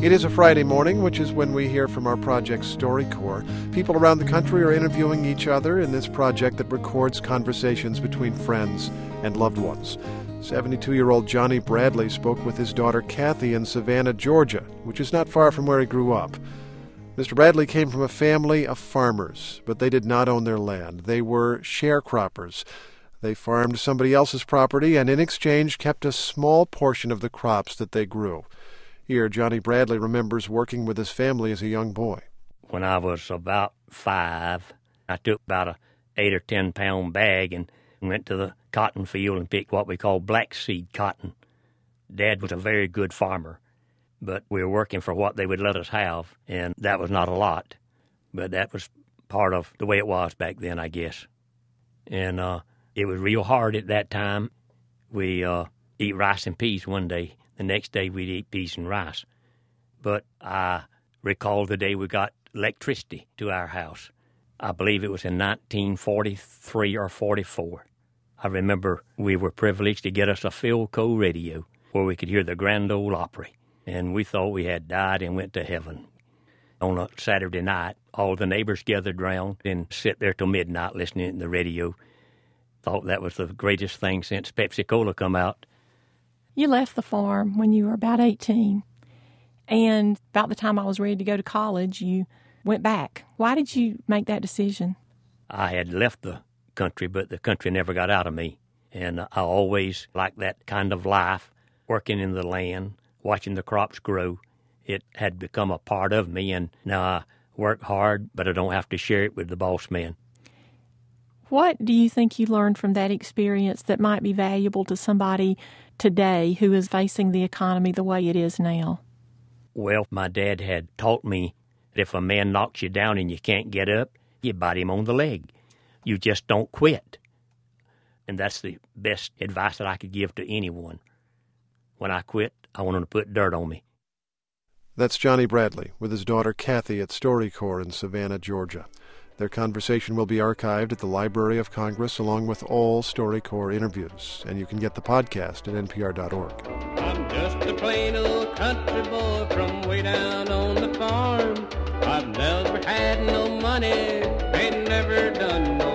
It is a Friday morning, which is when we hear from our project StoryCorps. People around the country are interviewing each other in this project that records conversations between friends and loved ones. 72-year-old Johnny Bradley spoke with his daughter Kathy in Savannah, Georgia, which is not far from where he grew up. Mr. Bradley came from a family of farmers, but they did not own their land. They were sharecroppers. They farmed somebody else's property and in exchange kept a small portion of the crops that they grew. Here, Johnny Bradley remembers working with his family as a young boy. When I was about 5, I took about a 8 or 10 pound bag and went to the cotton field and picked what we call black seed cotton. Dad was a very good farmer, but we were working for what they would let us have, and that was not a lot. But that was part of the way it was back then, I guess. And it was real hard at that time. We eat rice and peas one day. The next day we'd eat peas and rice. But I recall the day we got electricity to our house. I believe it was in 1943 or 44. I remember we were privileged to get us a Philco radio where we could hear the Grand Ole Opry. And we thought we had died and went to heaven. On a Saturday night, all the neighbors gathered round and sit there till midnight listening to the radio. Thought that was the greatest thing since Pepsi-Cola come out. You left the farm when you were about 18, and about the time I was ready to go to college, you went back. Why did you make that decision? I had left the country, but the country never got out of me, and I always liked that kind of life, working in the land, watching the crops grow. It had become a part of me, and now I work hard, but I don't have to share it with the boss man. What do you think you learned from that experience that might be valuable to somebody today who is facing the economy the way it is now? Well, my dad had taught me that if a man knocks you down and you can't get up, you bite him on the leg. You just don't quit. And that's the best advice that I could give to anyone. When I quit, I want them to put dirt on me. That's Johnny Bradley with his daughter Kathy at StoryCorps in Savannah, Georgia. Their conversation will be archived at the Library of Congress along with all StoryCorps interviews, and you can get the podcast at npr.org. I'm just a plain old country boy from way down on the farm. I've never had no money, ain't never done no